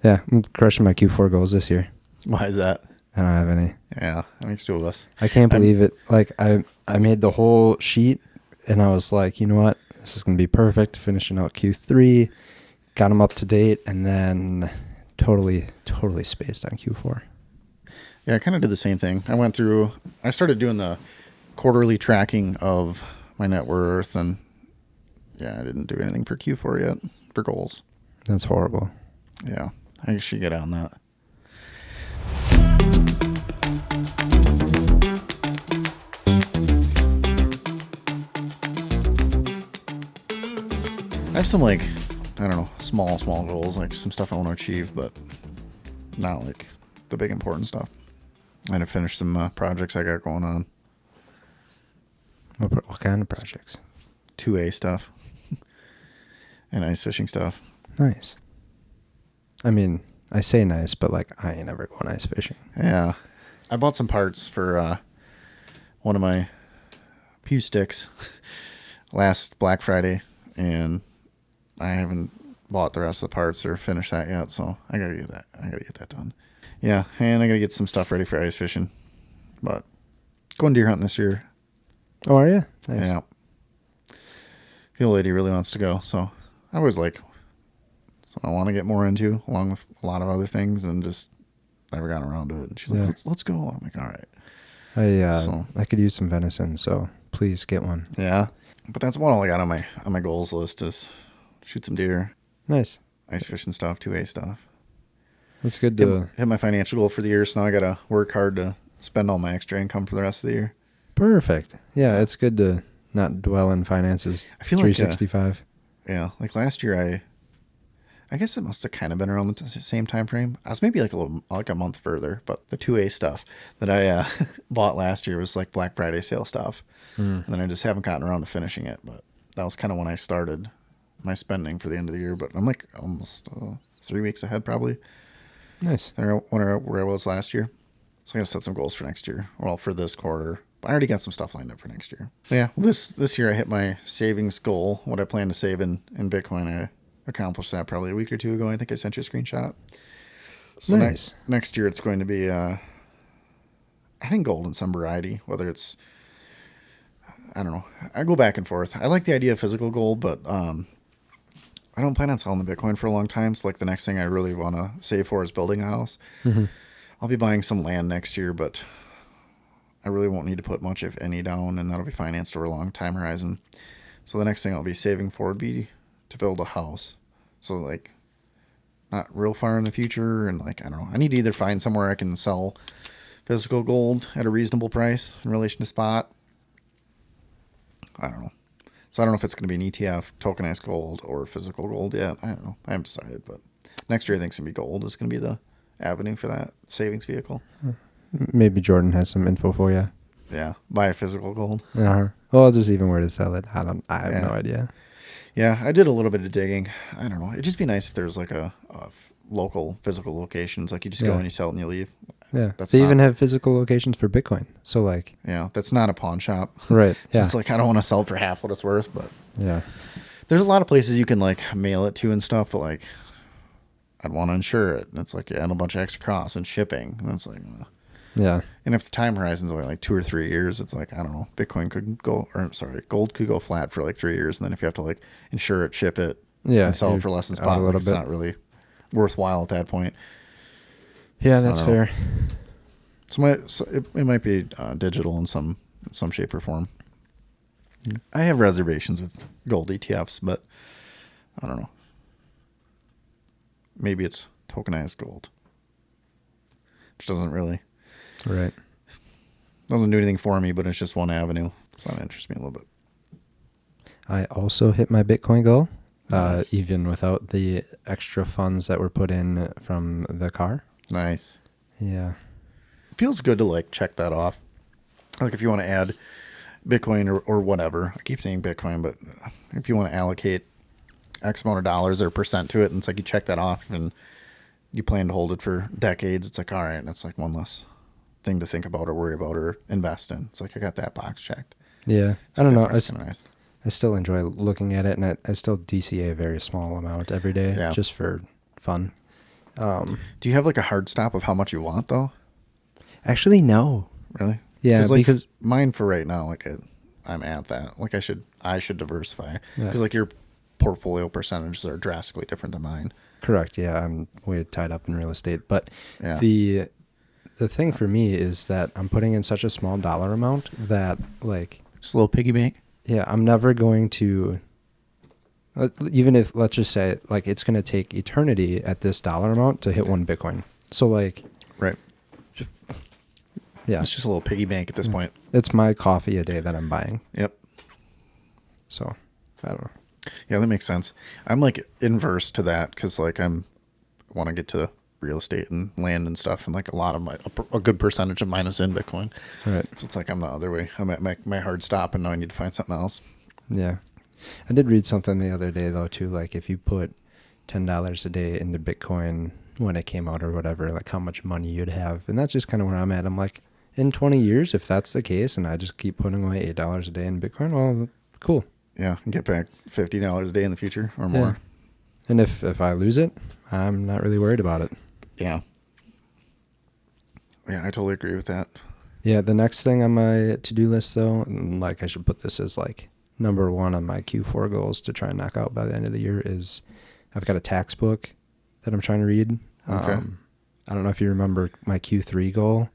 Yeah, I'm crushing my Q4 goals this year. Why is that? I don't have any. Yeah, that makes two of us. I can't believe it. Like, I made the whole sheet, and I was like, you know what? This is going to be perfect. Finishing out Q3, got them up to date, and then totally spaced on Q4. Yeah, I kind of did the same thing. I started doing the quarterly tracking of my net worth, and yeah, I didn't do anything for Q4 yet for goals. That's horrible. Yeah, I should get on that. I have some, like, I don't know, small goals, like some stuff I want to achieve, but not like the big important stuff. I'm going to finish some projects I got going on. What kind of projects? 2A stuff and ice fishing stuff. Nice. I mean, I say nice, but like I ain't ever going ice fishing. Yeah. I bought some parts for one of my pew sticks last Black Friday, and I haven't bought the rest of the parts or finished that yet, so I gotta get that done. Yeah, and I gotta get some stuff ready for ice fishing. But going deer hunting this year. Oh, are you? Nice. Yeah. The old lady really wants to go, so I was like, so I want to get more into, along with a lot of other things, and just never got around to it. And she's like, let's go. I'm like, all right. I could use some venison, so please get one. Yeah, but that's about all I got on my goals list is shoot some deer. Nice. Ice fishing stuff, 2A stuff. That's good to hit my financial goal for the year, so now I got to work hard to spend all my extra income for the rest of the year. Perfect. Yeah, it's good to not dwell in finances. I feel 365. Like last year I guess it must have kind of been around the same time frame. I was maybe like a month further, but the 2A stuff that I bought last year was like Black Friday sale stuff. And then I just haven't gotten around to finishing it, but that was kind of when I started my spending for the end of the year, but I'm like almost 3 weeks ahead probably. Nice. Where I was last year. So I got to set some goals for next year. Well, for this quarter. But I already got some stuff lined up for next year. Yeah, this year I hit my savings goal. What I plan to save in Bitcoin, I accomplished that probably a week or two ago. I think I sent you a screenshot. So nice. Next year it's going to be, I think gold in some variety, whether it's, I don't know. I go back and forth. I like the idea of physical gold, but I don't plan on selling the Bitcoin for a long time. So like the next thing I really want to save for is building a house. Mm-hmm. I'll be buying some land next year, but I really won't need to put much, if any, down, and that'll be financed over a long time horizon. So the next thing I'll be saving for would be to build a house. So like not real far in the future, and like, I don't know. I need to either find somewhere I can sell physical gold at a reasonable price in relation to spot. I don't know. So I don't know if it's going to be an ETF, tokenized gold, or physical gold yet. I don't know. I haven't decided, but next year I think it's going to be gold is going to be the avenue for that savings vehicle. Maybe Jordan has some info for you. Yeah, buy a physical gold. Well, just even where to sell it. I have no idea. Yeah, I did a little bit of digging. I don't know. It'd just be nice if there's like a local physical locations. Like you just go and you sell it and you leave. Yeah, they even have physical locations for Bitcoin. So like, yeah, that's not a pawn shop. Right. So yeah. it's like I don't want to sell it for half what it's worth, but yeah, there's a lot of places you can like mail it to and stuff. But like, I'd want to insure it, and it's like add a bunch of extra costs and shipping, and it's like. Yeah. And if the time horizon's only like 2 or 3 years, it's like, I don't know, gold could go flat for like 3 years. And then if you have to like insure it, ship it, and sell it for less than spot, it's not really worthwhile at that point. Yeah, that's fair. So it might be digital in some shape or form. I have reservations with gold ETFs, but I don't know. Maybe it's tokenized gold, which doesn't really. Right. Doesn't do anything for me, but it's just one avenue. So that interests me a little bit. I also hit my Bitcoin goal, Nice. even without the extra funds that were put in from the car. Nice. Yeah. It feels good to like check that off. Like if you want to add Bitcoin or whatever, I keep saying Bitcoin, but if you want to allocate X amount of dollars or percent to it, and it's like you check that off and you plan to hold it for decades, it's like, all right, that's like one less thing to think about or worry about or invest in. It's like I got that box checked. Yeah. I don't know. Nice. I still enjoy looking at it, and I still DCA a very small amount every day just for fun. Do you have like a hard stop of how much you want though? Actually, no. Really? Yeah, like, because mine for right now, like I'm at that. Like I should diversify Yeah. because like your portfolio percentages are drastically different than mine. correct. Yeah, I'm way tied up in real estate, but Yeah. the thing for me is that I'm putting in such a small dollar amount that like Just a little piggy bank. yeah, I'm never going to even if let's just say like it's going to take eternity at this dollar amount to hit one Bitcoin. So like Right. yeah, It's just a little piggy bank at this point. it's my coffee a day that I'm buying. Yep. So I don't know. Yeah, that makes sense. I'm like inverse to that because like want to get to real estate and land and stuff, and like a lot of a good percentage of mine is in Bitcoin. Right. So it's like I'm the other way. I'm at my hard stop, and now I need to find something else. Yeah. I did read something the other day though too, like if you put $10 a day into Bitcoin when it came out or whatever, like how much money you'd have. And that's just kind of where I'm at. I'm like, in 20 years, if that's the case and I just keep putting away $8 a day in Bitcoin, well, cool. Yeah, and get back $50 a day in the future or more. Yeah. And if I lose it, I'm not really worried about it. Yeah. Yeah, I totally agree with that. Yeah, the next thing on my to-do list though, and like I should put this as like number one on my Q4 goals to try and knock out by the end of the year is I've got a tax book that I'm trying to read. Okay. I don't know if you remember my Q3 goal.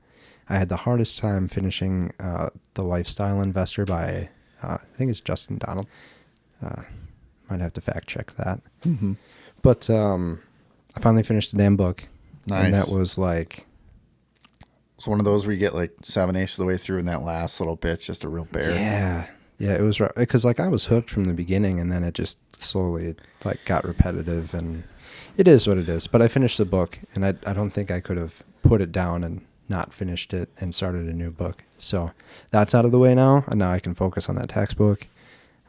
I had the hardest time finishing The Lifestyle Investor by, I think it's Justin Donald. Might have to fact check that. Mm-hmm. But I finally finished the damn book. Nice. And that was like... It's one of those where you get like 7/8 of the way through, and that last little bit's just a real bear. Yeah. Yeah, it was right. Because like I was hooked from the beginning, and then it just slowly like got repetitive, and it is what it is. But I finished the book, and I don't think I could have put it down and not finished it and started a new book. So that's out of the way now, and now I can focus on that tax book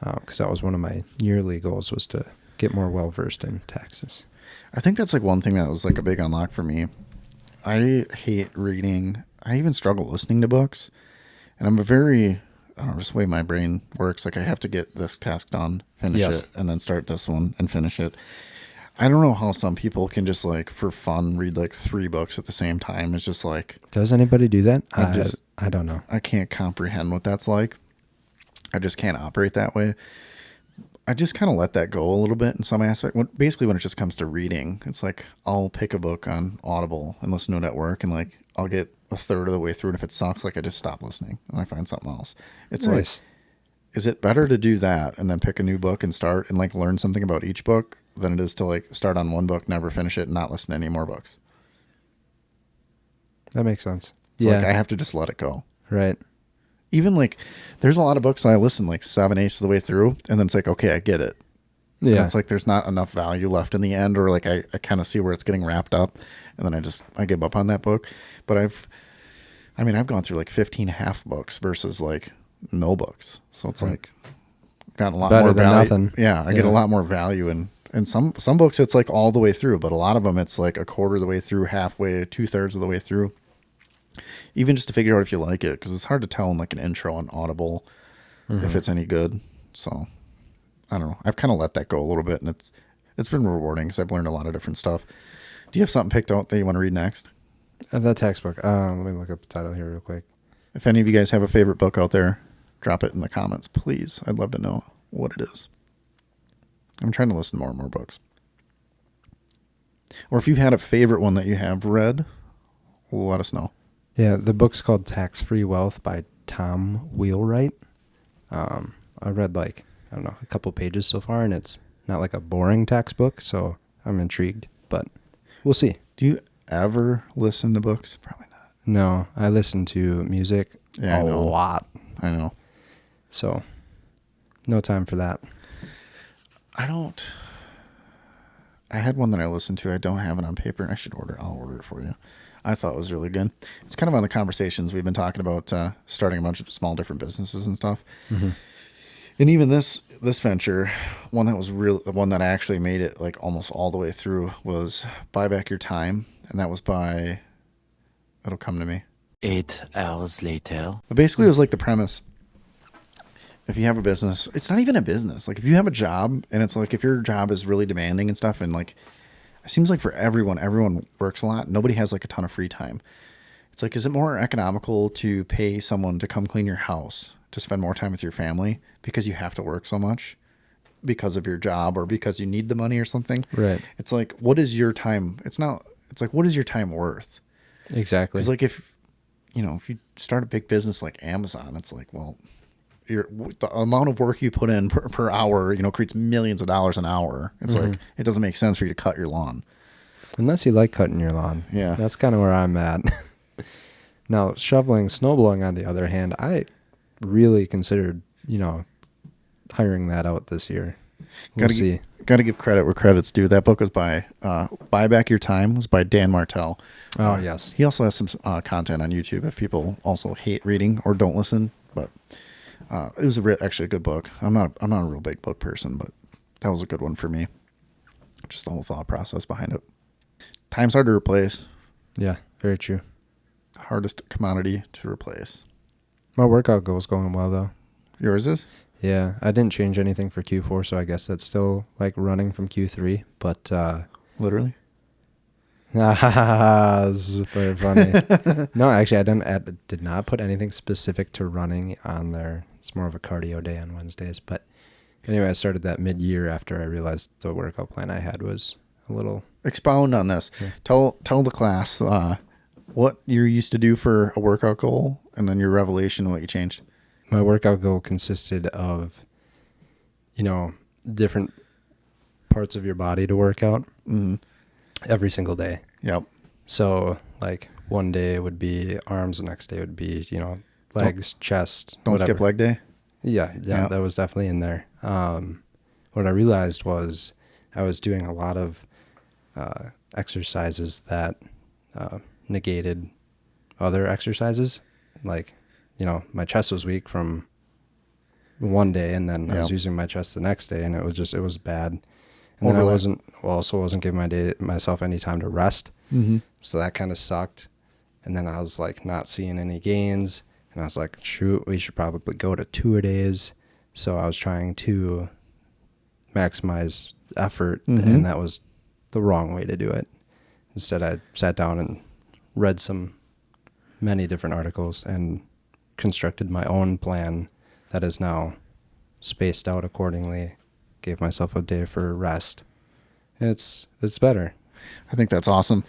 because that was one of my yearly goals, was to get more well-versed in taxes. I think that's like one thing that was like a big unlock for me. I hate reading. I even struggle listening to books. And I'm I don't know, just the way my brain works. Like I have to get this task done, finish it, and then start this one and finish it. I don't know how some people can just like for fun read like 3 books at the same time. It's just like... Does anybody do that? I don't know. I can't comprehend what that's like. I just can't operate that way. I just kind of let that go a little bit in some aspect. Basically, when it just comes to reading, it's like I'll pick a book on Audible and listen to it at work, and like I'll get a third of the way through, and if it sucks, like I just stop listening and I find something else. It's Nice. like, is it better to do that and then pick a new book and start and like learn something about each book than it is to like start on one book, never finish it, and not listen to any more books? That makes sense. So like I have to just let it go. Right. Even like, there's a lot of books I listen like 7/8 of the way through, and then it's like, okay, I get it. Yeah. And it's like there's not enough value left in the end, or like I kind of see where it's getting wrapped up, and then I give up on that book. But I've gone through like 15 half books versus like no books, so it's like gotten a lot Better more than value. nothing. Yeah, I get a lot more value in. And some books it's like all the way through, but a lot of them it's like a quarter of the way through, halfway, 2/3 of the way through. Even just to figure out if you like it, because it's hard to tell in like an intro on Audible if it's any good. So I don't know. I've kind of let that go a little bit, and it's been rewarding because I've learned a lot of different stuff. Do you have something picked out that you want to read next? That textbook. Let me look up the title here real quick. If any of you guys have a favorite book out there, drop it in the comments, please. I'd love to know what it is. I'm trying to listen to more and more books. Or if you've had a favorite one that you have read, let us know. Yeah, the book's called Tax-Free Wealth by Tom Wheelwright. I read like, I don't know, a couple pages so far, and it's not like a boring tax book, so I'm intrigued, but we'll see. Do you ever listen to books? Probably not. No, I listen to music a lot. I know. So, no time for that. I had one that I listened to. I don't have it on paper. I'll order it for you. I thought it was really good. It's kind of on the conversations we've been talking about, starting a bunch of small different businesses and stuff. Mm-hmm. And even this venture, one that actually made it like almost all the way through was Buy Back Your Time. And that was by, it'll come to me. 8 hours later. But basically it was like the premise. If you have a business, it's not even a business. Like if you have a job and it's like, if your job is really demanding and stuff, and like, it seems like for everyone works a lot. Nobody has like a ton of free time. It's like, is it more economical to pay someone to come clean your house to spend more time with your family because you have to work so much because of your job or because you need the money or something? Right. It's like, what is your time? It's like, what is your time worth? Exactly. Because like if you start a big business like Amazon, it's like, well, the amount of work you put in per hour, creates millions of dollars an hour. It's like, it doesn't make sense for you to cut your lawn. Unless you like cutting your lawn. Yeah. That's kind of where I'm at. Now, shoveling, snowblowing, on the other hand, I really considered, hiring that out this year. We'll see. Got to give credit where credit's due. That book was by Buy Back Your Time, was by Dan Martell. Oh, yes. He also has some content on YouTube if people also hate reading or don't listen. But it was actually a good book. I'm not a real big book person, but that was a good one for me. Just the whole thought process behind it. Time's hard to replace. Yeah, very true. Hardest commodity to replace. My workout goal's going well, though. Yours is? Yeah, I didn't change anything for Q4, so I guess that's still like running from Q3, but Literally? this is very funny. No, actually, I did not put anything specific to running on there. It's more of a cardio day on Wednesdays, but anyway, I started that mid-year after I realized the workout plan I had was a little... Expound on this. Yeah. Tell the class what you used to do for a workout goal, and then your revelation, what you changed. My workout goal consisted of, different parts of your body to work out every single day. Yep. So, like, one day would be arms, the next day would be, legs, chest, Don't whatever. skip leg day? Yeah, Yep. that was definitely in there. What I realized was I was doing a lot of exercises that negated other exercises. Like, my chest was weak from one day, and then I was using my chest the next day, and it was bad. And then I wasn't giving myself any time to rest. Mm-hmm. So that kind of sucked. And then I was like not seeing any gains, and I was like, shoot, we should probably go to 2-a-days. So I was trying to maximize effort, and that was the wrong way to do it. Instead, I sat down and read many different articles and constructed my own plan that is now spaced out accordingly. Gave myself a day for rest. It's better. I think that's awesome.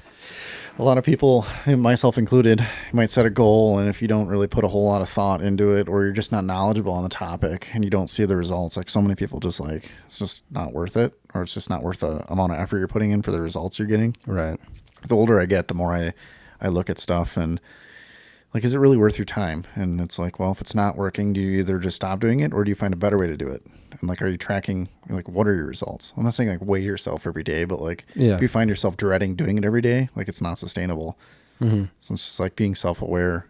A lot of people, myself included, might set a goal, and if you don't really put a whole lot of thought into it, or you're just not knowledgeable on the topic and you don't see the results, like so many people just like, it's just not worth it, or it's just not worth the amount of effort you're putting in for the results you're getting. Right. The older I get, the more I look at stuff and like, is it really worth your time? And it's like, well, if it's not working, do you either just stop doing it, or do you find a better way to do it? And like, are you tracking, like, what are your results? I'm not saying like weigh yourself every day, but like, if you find yourself dreading doing it every day, like, it's not sustainable. So it's just like being self-aware,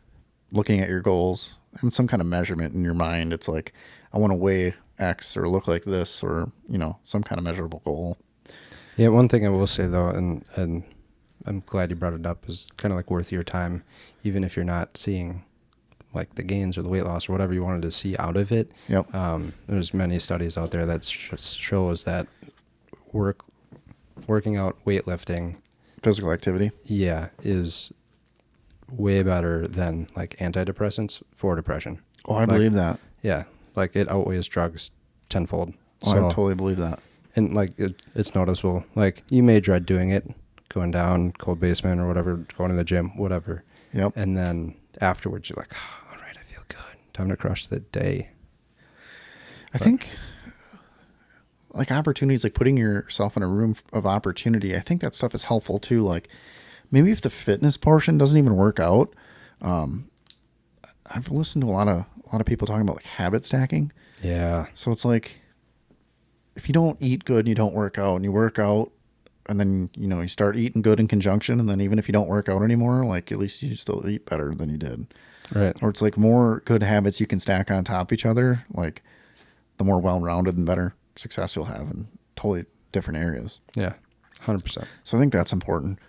looking at your goals, and some kind of measurement in your mind. It's like, I want to weigh X or look like this, or, some kind of measurable goal. Yeah. One thing I will say though, and I'm glad you brought it up, is kind of like worth your time, even if you're not seeing like the gains or the weight loss or whatever you wanted to see out of it. Yep. There's many studies out there that shows that working out, weightlifting, Physical activity. yeah, is way better than like antidepressants for depression. Oh, I believe that. Yeah. Like it outweighs drugs tenfold. Oh, I totally believe that. And like it's noticeable. Like you may dread doing it, going down cold basement or whatever, going to the gym, whatever. Yep. And then afterwards you're like, oh, all right, I feel good. Time to crush the day. I think like opportunities, like putting yourself in a room of opportunity, I think that stuff is helpful too. Like maybe if the fitness portion doesn't even work out, I've listened to a lot of people talking about like habit stacking. Yeah. So it's like, if you don't eat good and you don't work out, and you work out and then, you start eating good in conjunction, and then even if you don't work out anymore, like at least you still eat better than you did. Right. Or it's like more good habits you can stack on top of each other, like the more well-rounded and better success you'll have in totally different areas. Yeah. 100%. So I think that's important.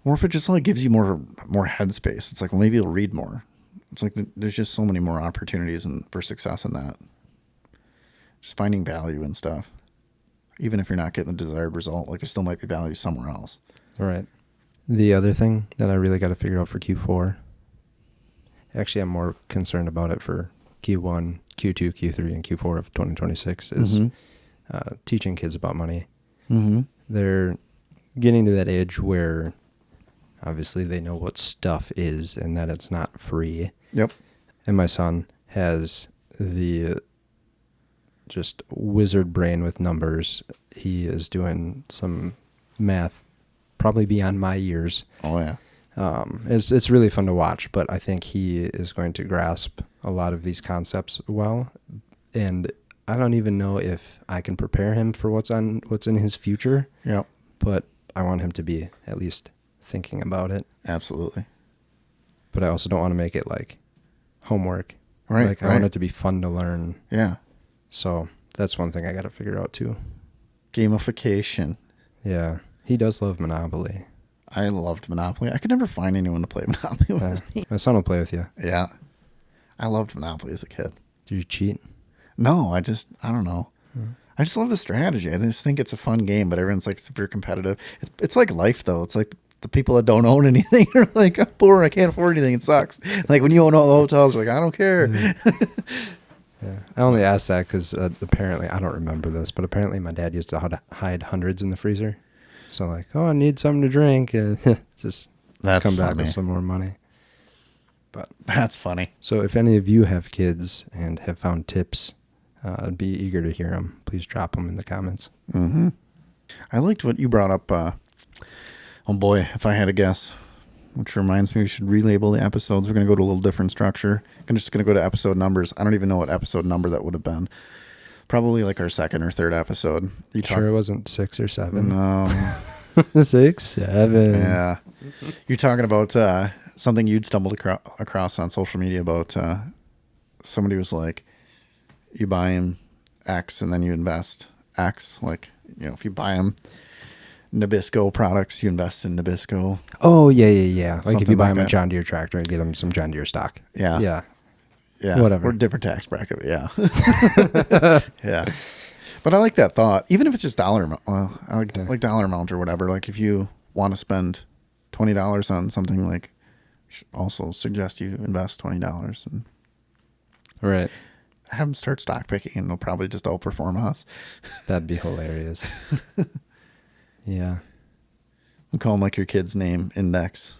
Or if it just like gives you more headspace, it's like, well, maybe you'll read more. It's like there's just so many more opportunities for success in that. Just finding value and stuff. even if you're not getting the desired result, like there still might be value somewhere else. All right. The other thing that I really got to figure out for Q4, actually I'm more concerned about it for Q1, Q2, Q3, and Q4 of 2026 is teaching kids about money. Mm-hmm. They're getting to that age where obviously they know what stuff is and that it's not free. Yep. And my son has the just wizard brain with numbers. He is doing some math probably beyond my years. Oh, yeah. It's really fun to watch, but I think he is going to grasp a lot of these concepts well. And I don't even know if I can prepare him for what's in his future. Yep. But I want him to be at least thinking about it. Absolutely. But I also don't want to make it like homework. Right. Like I want it to be fun to learn. Yeah. So that's one thing I got to figure out too. Gamification. Yeah. He does love Monopoly. I loved Monopoly. I could never find anyone to play Monopoly with. My son will play with you. Yeah. I loved Monopoly as a kid. Do you cheat? No, I don't know. I just love the strategy. I just think it's a fun game, but everyone's like super competitive. It's like life though. It's like the people that don't own anything are like, I'm poor, I can't afford anything, it sucks. Like when you own all the hotels, you're like, I don't care. Yeah. I only asked that because apparently, I don't remember this, but apparently my dad used to hide hundreds in the freezer. So like, oh, I need something to drink. Just That's come back funny. with some more money. But That's funny. so if any of you have kids and have found tips, I'd be eager to hear them. Please drop them in the comments. Mm-hmm. I liked what you brought up. Oh boy, if I had a guess, which reminds me we should relabel the episodes. We're going to go to a little different structure. I'm just going to go to episode numbers. I don't even know what episode number that would have been. Probably like our second or third episode. Sure it wasn't 6 or 7? No. 6, 7. Yeah. You're talking about something you'd stumbled across on social media about somebody was like, you buy him X and then you invest X. Like, you know, if you buy him Nabisco products, you invest in Nabisco. Oh, yeah. Like Something if you buy like him a that. John Deere tractor and get him some John Deere stock. Yeah. Yeah. Whatever. Or different tax bracket. Yeah. Yeah. But I like that thought. Even if it's just dollar amount. Well, I like dollar amount or whatever. Like if you want to spend $20 on something, like I should also suggest you invest $20 and Right. have them start stock picking and they'll probably just outperform us. That'd be hilarious. Yeah. We'll call them like your kid's name, Index.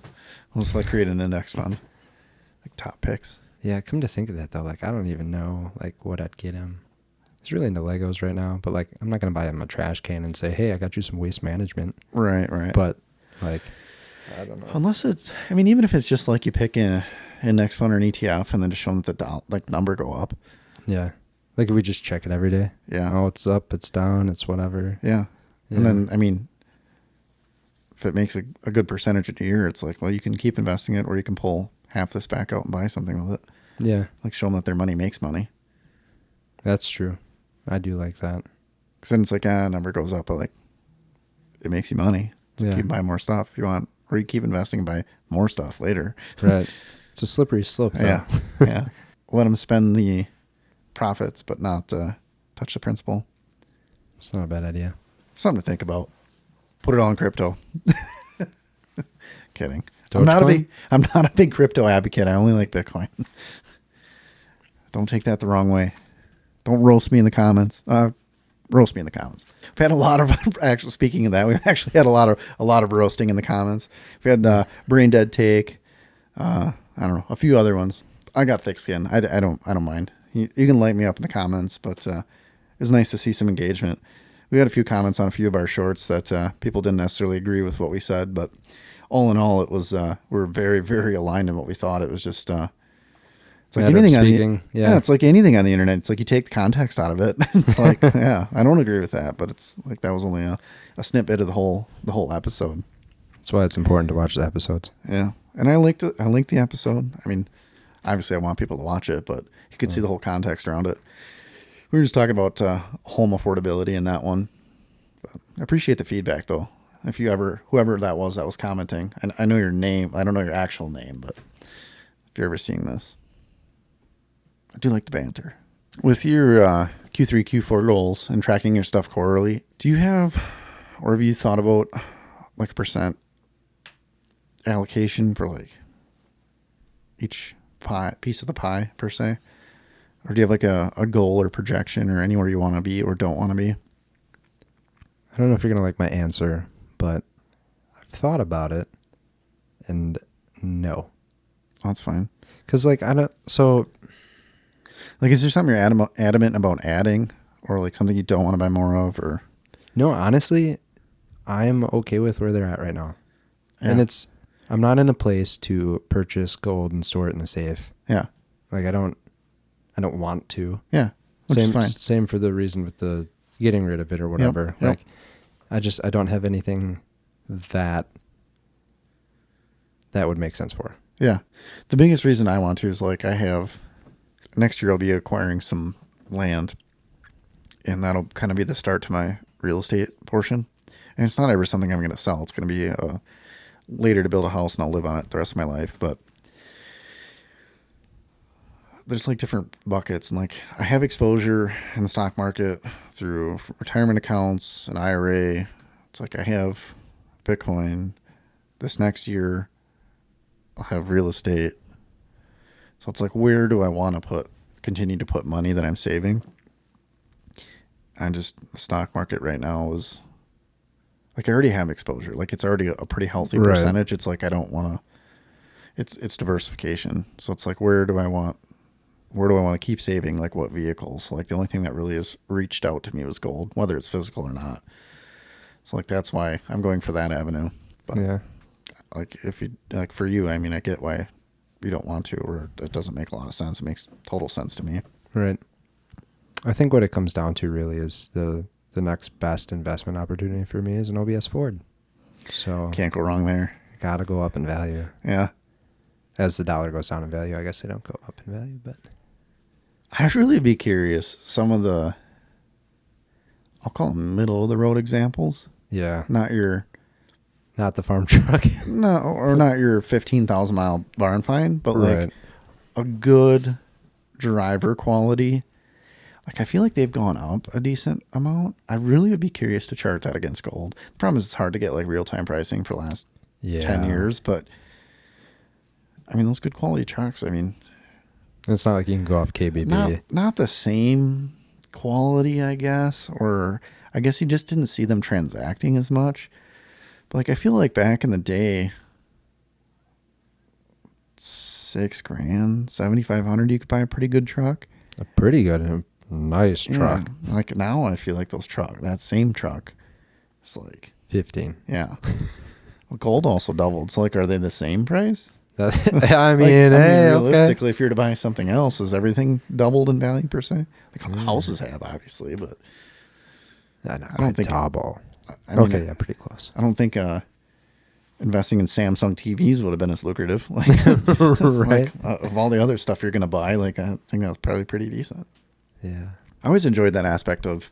We'll just like create an index fund. Like top picks. Yeah, come to think of that though, like I don't even know like what I'd get him. He's really into Legos right now, but like I'm not gonna buy him a trash can and say, "Hey, I got you some waste management." Right. But like, I don't know. Unless it's, I mean, even if it's just like you pick an index fund or an ETF and then just show them that the number go up. Yeah, like if we just check it every day. Yeah. Oh, it's up, it's down, it's whatever. Yeah. And then, I mean, if it makes a good percentage a year, it's like, well, you can keep investing it or you can pull half this back out and buy something with it. Yeah, Like show them that their money makes money. that's true. I do like that. Because then it's like, number goes up, but like, it makes you money. So Yeah. you can buy more stuff if you want, or you keep investing and buy more stuff later. Right. It's a slippery slope though. Yeah. Yeah. Let them spend the profits, but not touch the principal. It's not a bad idea. Something to think about. Put it all in crypto. Kidding. I'm not a big crypto advocate. I only like Bitcoin. Don't take that the wrong way. Don't roast me in the comments. Roast me in the comments. We've had a lot of actually. Speaking of that, we've actually had a lot of roasting in the comments. We had Brain Dead Take. I don't know, a few other ones. I got thick skin. I don't mind. You can light me up in the comments, but it was nice to see some engagement. We had a few comments on a few of our shorts that people didn't necessarily agree with what we said, but all in all, it was we're very, very aligned in what we thought. It was just it's like anything on the it's like anything on the internet. It's like you take the context out of it. It's like I don't agree with that, but it's like that was only a snippet of the whole episode. That's why it's important to watch the episodes. Yeah, and I liked it. I liked the episode. I mean, obviously, I want people to watch it, but you could see the whole context around it. We were just talking about home affordability in that one. But I appreciate the feedback, though. If you whoever that was commenting, and I know your name, I don't know your actual name, but if you're ever seeing this, I do like the banter. With your Q3, Q4 goals and tracking your stuff quarterly, do you have, or have you thought about like a percent allocation for like each piece of the pie per se? Or do you have like a goal or projection or anywhere you want to be or don't want to be? I don't know if you're going to like my answer, but I've thought about it, and no. Oh, that's fine. Because, like, I don't, so. Like, is there something you're adamant about adding, or like something you don't want to buy more of, or? No, honestly, I'm okay with where they're at right now. Yeah. And I'm not in a place to purchase gold and store it in a safe. Yeah. Like, I don't want to. Yeah. Which is fine. Same for the reason with the getting rid of it or whatever. Yep. Like, I don't have anything that would make sense for. Yeah. The biggest reason I want to is like next year I'll be acquiring some land, and that'll kind of be the start to my real estate portion. And it's not ever something I'm going to sell. It's going to be later to build a house and I'll live on it the rest of my life. But there's like different buckets, and like I have exposure in the stock market through retirement accounts and IRA. It's like I have Bitcoin. This next year I'll have real estate. So it's like, where do I want to continue to put money that I'm saving? And just the stock market right now is like, I already have exposure. Like, it's already a pretty healthy percentage. It's like, I don't want to, it's diversification. So it's like, where do I want to keep saving? Like, what vehicles? Like, the only thing that really has reached out to me was gold, whether it's physical or not. So like, that's why I'm going for that avenue. But Yeah. like, if you, like for you, I mean, I get why you don't want to, or it doesn't make a lot of sense. It makes total sense to me. Right. I think what it comes down to really is the next best investment opportunity for me is an OBS Ford. So Can't go wrong there. got to go up in value. Yeah. As the dollar goes down in value, I guess they don't go up in value, but I'd really be curious. Some of the, I'll call them middle of the road examples. yeah, Not not the farm truck. no, or not your 15,000 mile barn find, but like Right. a good driver quality. Like, I feel like they've gone up a decent amount. I really would be curious to chart that against gold. The problem is it's hard to get like real time pricing for the last 10 years, but I mean, those good quality trucks, I mean, It's not like you can go off KBB. not the same quality, I guess, or I guess you just didn't see them transacting as much. But like, I feel like back in the day, $6,000, 7,500, you could buy a pretty good truck. A pretty good, nice truck. Yeah. Like now, I feel like that same truck, it's like 15. yeah. Well, gold also doubled. So like, are they the same price? I mean, realistically, okay. if you're to buy something else, has everything doubled in value per se? Like houses have, obviously, but I don't think- double. I mean, Okay, yeah, pretty close. I don't think investing in Samsung TVs would have been as lucrative. Like, Right. of all the other stuff you're going to buy, like I think that was probably pretty decent. Yeah. I always enjoyed that aspect of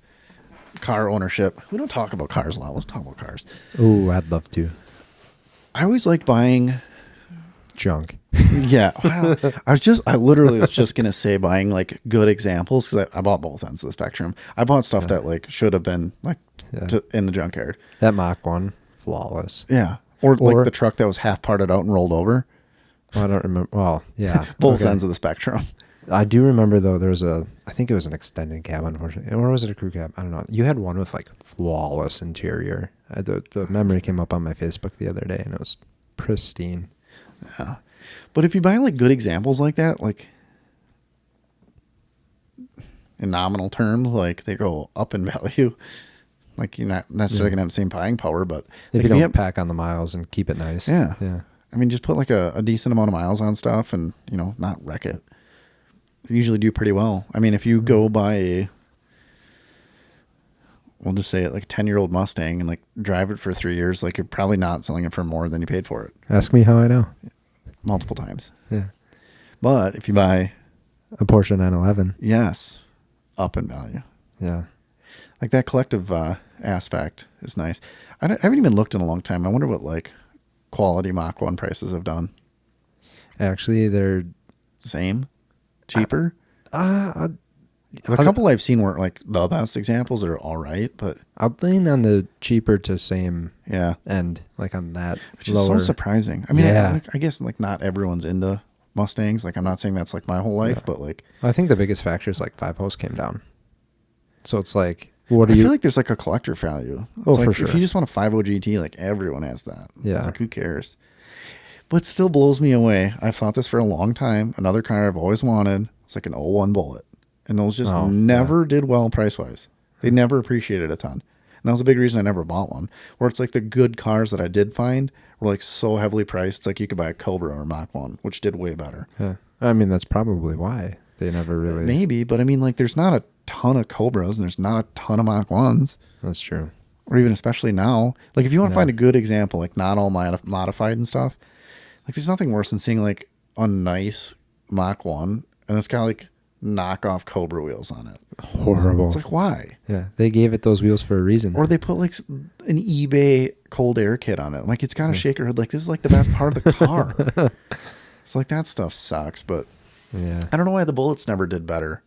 car ownership. We don't talk about cars a lot. Let's talk about cars. Ooh, I'd love to. I always liked buying. Junk. Yeah. Well, I literally was just going to say buying like good examples, because I bought both ends of the spectrum. I bought stuff that like should have been like in the junkyard. That Mach 1, flawless. Yeah. Or like the truck that was half parted out and rolled over. Well, I don't remember. Well, yeah. Both ends of the spectrum. I do remember, though, there was I think it was an extended cab, unfortunately. Or was it a crew cab? I don't know. You had one with like flawless interior. The memory came up on my Facebook the other day, and it was pristine. Yeah. But if you buy like good examples like that, like in nominal terms, like they go up in value. Like you're not necessarily gonna have the same buying power, but If like you don't pack on the miles and keep it nice. Yeah. Yeah. I mean, just put like a decent amount of miles on stuff and, not wreck it. They usually do pretty well. I mean, if you go buy we'll just say it, like a 10-year-old Mustang and like drive it for 3 years, like you're probably not selling it for more than you paid for it. Ask me how I know. Multiple times. Yeah. But if you buy, A Porsche 911. yes, up in value. Yeah. Like that collective aspect is nice. I haven't even looked in a long time. I wonder what like quality Mach 1 prices have done. Actually, they're Same? Cheaper? The couple I've seen weren't like the best examples are all right, but I'll lean on the cheaper to same yeah, end, like on that which is lower. so surprising. I mean, Yeah. I guess like not everyone's into Mustangs. Like I'm not saying that's like my whole life, but like I think the biggest factor is like 5.0s came down. So it's like, what I are you? feel like there's like a collector value. It's Oh, like for sure. if you just want a 5.0 GT, like everyone has that. Yeah. It's like who cares? But it still blows me away. I've thought this for a long time. Another car I've always wanted. It's like an '01 Bullet. And those just never did well price-wise. They never appreciated a ton. And that was a big reason I never bought one. Where it's like the good cars that I did find were like so heavily priced. It's like you could buy a Cobra or a Mach 1, which did way better. Yeah. I mean, that's probably why they never really. Maybe, but I mean, like there's not a ton of Cobras and there's not a ton of Mach 1s. That's true. Or even especially now. Like if you want to find a good example, like not all modified and stuff, like there's nothing worse than seeing like a nice Mach 1 and it's got like knockoff Cobra wheels on it. Horrible. It's like, why? Yeah. They gave it those wheels for a reason. Or they put like an eBay cold air kit on it. Like it's got a shaker hood. Like this is like the best part of the car. It's like that stuff sucks, but yeah. I don't know why the Bullets never did better.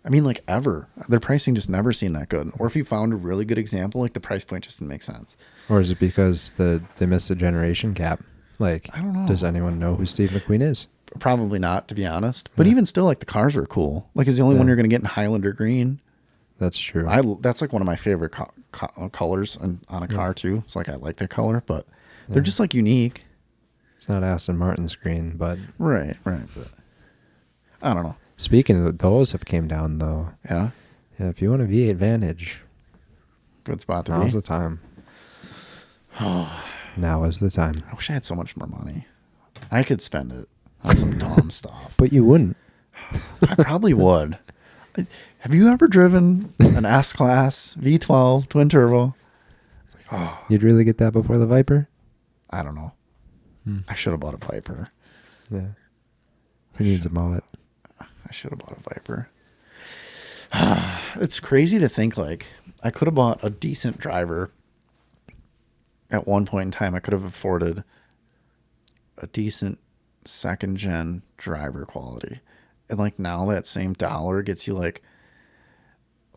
I mean, like ever. Their pricing just never seemed that good. Or if you found a really good example, like the price point just didn't make sense. Or is it because they missed the generation gap? Like, I don't know. Does anyone know who Steve McQueen is? Probably not, to be honest. But even still, like the cars are cool. Like it's the only one you're going to get in Highlander green. That's true. That's like one of my favorite colors on a car too. It's like I like that color, but they're just like unique. It's not Aston Martin's green, but Right. But I don't know. speaking of those have came down though. Yeah, Yeah, if you want a V8 Vantage, good spot to now's be. the time. Now is the time. I wish I had so much more money. I could spend it on some dumb stuff. But you wouldn't. I probably would. Have you ever driven an S-Class V12 twin turbo? You'd really get that before the Viper? I don't know. I should have bought a Viper. Yeah. He needs a mullet. I should have bought a Viper. It's crazy to think like I could have bought a decent driver at one point in time. I could have afforded a decent second gen driver quality. And like now that same dollar gets you like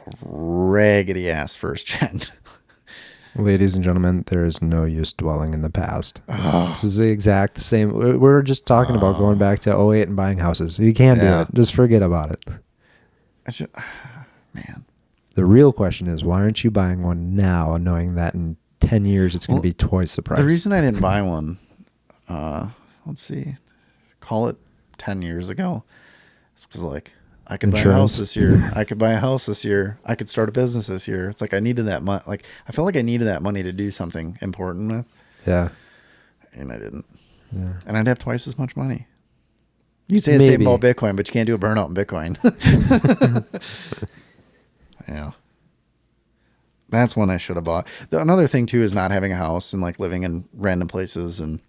a raggedy ass first gen. Ladies and gentlemen, there is no use dwelling in the past. This is the exact same. We're just talking about going back to '08 and buying houses. You can't do it. Just forget about it. Man. The real question is, why aren't you buying one now, knowing that in 10 years it's going to be twice the price? The reason I didn't buy one, let's see, call it 10 years ago, it's because like I could buy a house this year. I could buy a house this year. I could start a business this year. It's like I needed that money. Like I felt like I needed that money to do something important with. Yeah. And I didn't. Yeah. And I'd have twice as much money. You say the same about Bitcoin, but you can't do a burnout in Bitcoin. Yeah. That's one I should have bought. Another thing too is not having a house and like living in random places and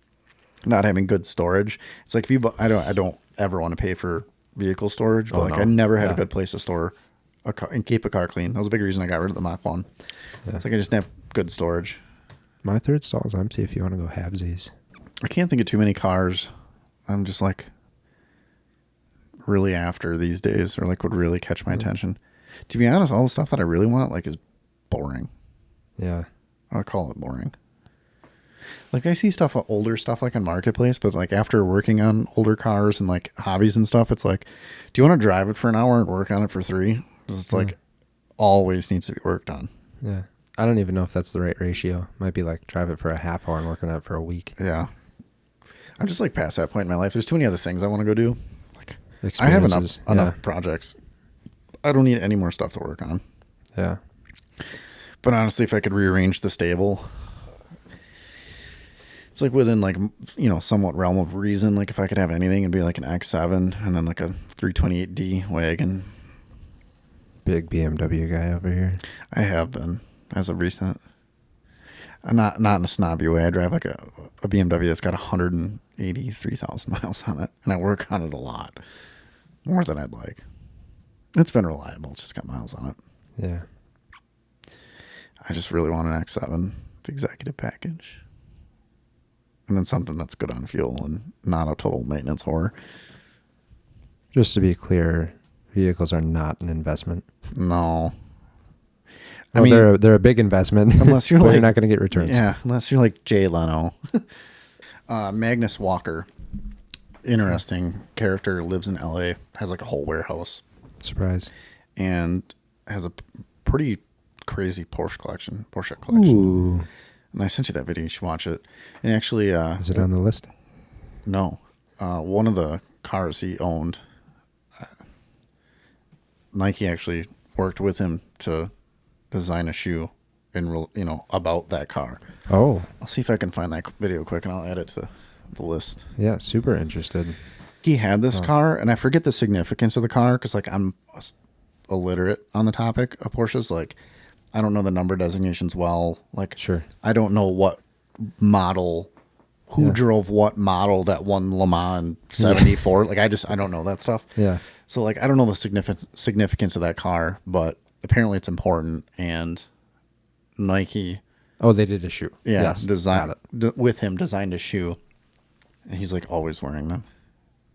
not having good storage. It's like if you, I don't ever want to pay for vehicle storage, but I never had a good place to store a car and keep a car clean. That was a big reason I got rid of the Mach 1. It's like I just didn't have good storage. My third stall is empty if you want to go halvesies. I can't think of too many cars I'm just like really after these days or like would really catch my attention. To be honest, all the stuff that I really want like is boring. Yeah. I'll call it boring. Like I see stuff, older stuff like on Marketplace, but like after working on older cars and like hobbies and stuff, it's like, do you want to drive it for an hour and work on it for 3? Because it's like always needs to be worked on. Yeah. I don't even know if that's the right ratio. Might be like drive it for a half hour and work on it for a week. Yeah. I'm just like past that point in my life. There's too many other things I want to go do. Like I have enough projects. I don't need any more stuff to work on. Yeah. But honestly, if I could rearrange the stable, it's like within like, you know, somewhat realm of reason. Like if I could have anything, it'd be like an X7 and then like a 328D wagon. Big BMW guy over here. I have been as of recent. Not in a snobby way. I drive like a BMW that's got 183,000 miles on it, and I work on it a lot, more than I'd like. It's been reliable. It's just got miles on it. Yeah. I just really want an X7, the executive package. And then something that's good on fuel and not a total maintenance whore. Just to be clear, vehicles are not an investment. No. Well, I mean, they're a big investment, unless you're but like, you're not going to get returns. Yeah, unless you're like Jay Leno. Magnus Walker, interesting character, lives in LA, has like a whole warehouse. Surprise. And has a pretty crazy Porsche collection. Ooh. And I sent you that video. You should watch it. And actually, is it on the list? No. One of the cars he owned, Nike actually worked with him to design a shoe about that car. Oh. I'll see if I can find that video quick and I'll add it to the list. Yeah, super interested. He had this car, and I forget the significance of the car because like I'm illiterate on the topic of Porsches. Like, I don't know the number designations well. Like, sure, I don't know what model, who drove what model that won Le Mans 74. Like, I don't know that stuff. Yeah. So like, I don't know the significance of that car, but apparently it's important. And Nike. Oh, they did a shoe. Yeah. Yes, With him designed a shoe, and he's like always wearing them.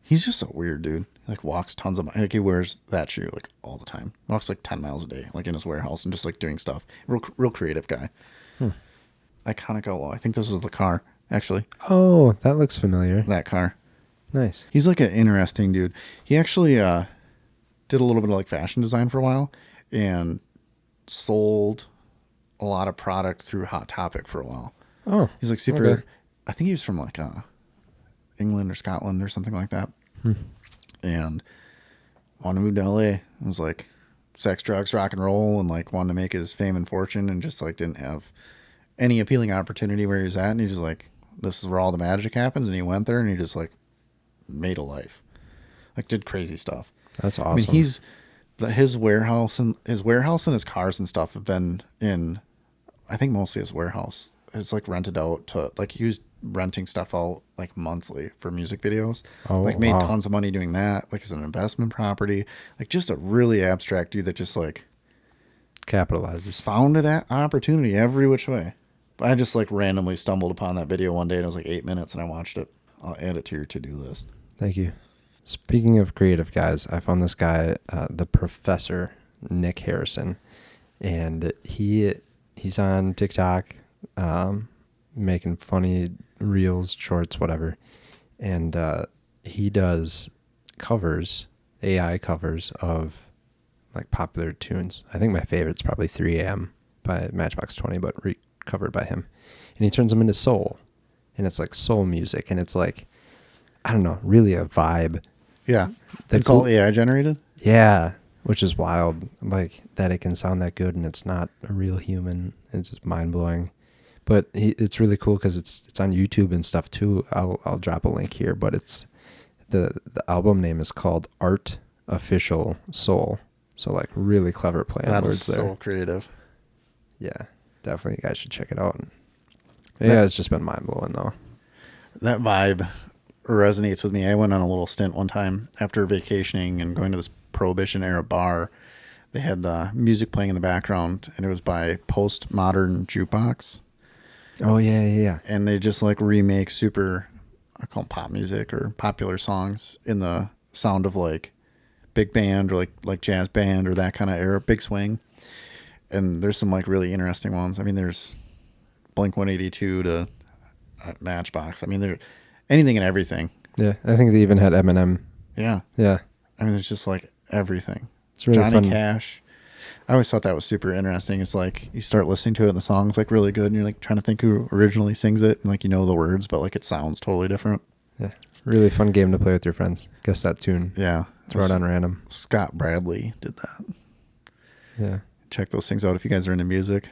He's just a weird dude. He like walks tons of like he wears that shoe like all the time. Walks like 10 miles a day, like in his warehouse and just like doing stuff. Real creative guy. Iconic outlaw. I think this is the car actually. Oh, that looks familiar. That car. Nice. He's like an interesting dude. He actually did a little bit of like fashion design for a while and sold a lot of product through Hot Topic for a while. Oh, he's like super. Okay. I think he was from like England or Scotland or something like that. And wanted to move to LA. It was like sex, drugs, rock and roll, and like wanted to make his fame and fortune, and just like didn't have any appealing opportunity where he was at. And he's just like, this is where all the magic happens. And he went there and he just like made a life, like did crazy stuff. That's awesome. I mean, his warehouse and his cars and stuff have been in, I think mostly his warehouse. It's like rented out to like he was renting stuff out like monthly for music videos. Oh, like made tons of money doing that. Like as an investment property, like just a really abstract dude that just like capitalizes, found an opportunity every which way. I just like randomly stumbled upon that video one day and it was like 8 minutes and I watched it. I'll add it to your to-do list. Thank you. Speaking of creative guys, I found this guy, the Professor Nick Harrison, and he's on TikTok, making funny reels, shorts, whatever, and he does covers, AI covers of like popular tunes. I think my favorite's probably 3 a.m. by Matchbox 20, but covered by him, and he turns them into soul, and it's like soul music, and it's like, I don't know, really a vibe. Yeah, it's all AI generated. Yeah, which is wild, like that it can sound that good and it's not a real human. It's just mind blowing. But it's really cool because it's on YouTube and stuff too. I'll drop a link here, but it's the album name is called Art Official Soul. So like really clever play on words there. So creative. Yeah, definitely you guys should check it out. Yeah, it's just been mind blowing though. That vibe resonates with me. I went on a little stint one time after vacationing and going to this Prohibition era bar. They had music playing in the background, and it was by Postmodern Jukebox. Oh yeah. And they just like remake super, I call them pop music or popular songs in the sound of like big band or like jazz band or that kind of era, big swing. And there's some like really interesting ones. I mean, there's Blink 182 to Matchbox. I mean, there's anything and everything. Yeah, I think they even had Eminem. Yeah. I mean, there's just like everything. It's really Johnny fun. Cash. I always thought that was super interesting. It's like you start listening to it and the song's like really good and you're like trying to think who originally sings it and like you know the words, but like it sounds totally different. Yeah. Really fun game to play with your friends. Guess that tune. Yeah. Throw it on random. Scott Bradley did that. Yeah. Check those things out if you guys are into music.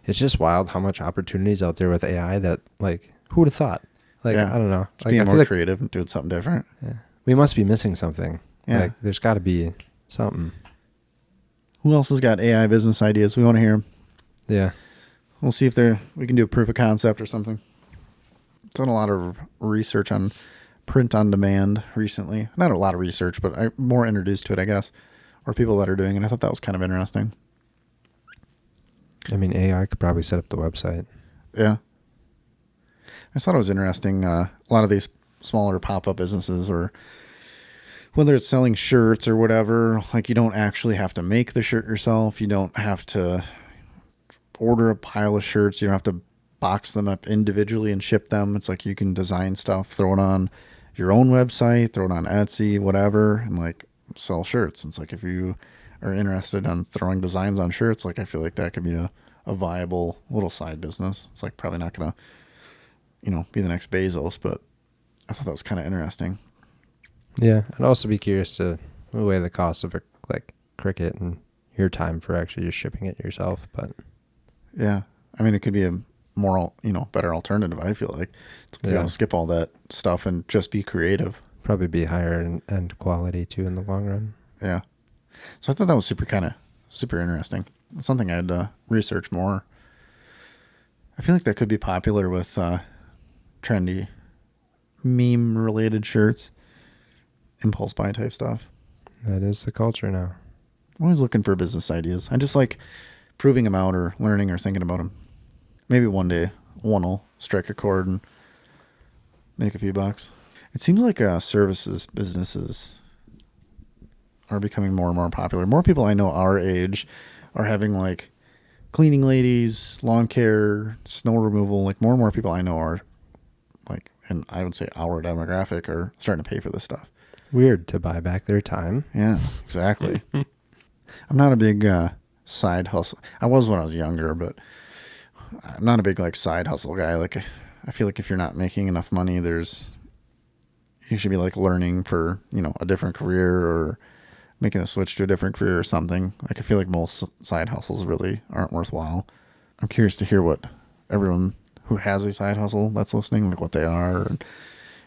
It's just wild how much opportunities out there with AI that like who would have thought? Like I don't know. Just like, being I more feel creative and doing something different. Yeah. We must be missing something. Yeah. Like there's got to be something. Who else has got AI business ideas? We want to hear them. Yeah. We'll see if we can do a proof of concept or something. Done a lot of research on print on demand recently. Not a lot of research, but I'm more introduced to it, I guess, or people that are doing it. I thought that was kind of interesting. I mean, AI could probably set up the website. Yeah. I just thought it was interesting. A lot of these smaller pop-up businesses or whether it's selling shirts or whatever, like you don't actually have to make the shirt yourself. You don't have to order a pile of shirts. You don't have to box them up individually and ship them. It's like you can design stuff, throw it on your own website, throw it on Etsy, whatever, and like sell shirts. It's like if you are interested in throwing designs on shirts, like I feel like that could be a viable little side business. It's like probably not going to, be the next Bezos, but I thought that was kind of interesting. Yeah, I'd also be curious to weigh the cost of like Cricut and your time for actually just shipping it yourself. But yeah, I mean, it could be a more, better alternative. I feel like skip all that stuff and just be creative. Probably be higher end quality too in the long run. Yeah. So I thought that was super interesting. It's something I'd research more. I feel like that could be popular with trendy meme related shirts, impulse buy type stuff. That is the culture now. I'm always looking for business ideas. I just like proving them out or learning or thinking about them. Maybe one day one will strike a chord and make a few bucks. It seems like services businesses are becoming more and more popular. More people I know our age are having like cleaning ladies, lawn care, snow removal. Like more and more people I know are like, and I would say our demographic are starting to pay for this stuff. Weird to buy back their time. Yeah, exactly. I'm not a big side hustle. I was when I was younger, but I'm not a big like side hustle guy. Like I feel like if you're not making enough money, you should be like learning for, a different career or making a switch to a different career or something. Like I feel like most side hustles really aren't worthwhile. I'm curious to hear what everyone who has a side hustle that's listening, like what they are, and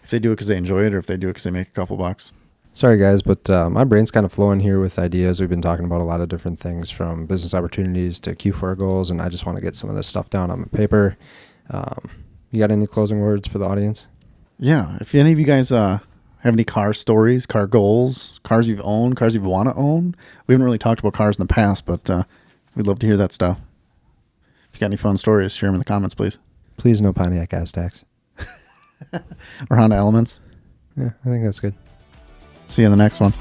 if they do it because they enjoy it or if they do it because they make a couple bucks. Sorry guys, but my brain's kind of flowing here with ideas. We've been talking about a lot of different things from business opportunities to Q4 goals, and I just want to get some of this stuff down on paper. You got any closing words for the audience? Yeah, if any of you guys have any car stories, car goals, cars you've owned, cars you want to own. We haven't really talked about cars in the past, but we'd love to hear that stuff. If you got any fun stories, share them in the comments, please. Please no Pontiac Aztecs. Or Honda Elements. Yeah, I think that's good. See you in the next one.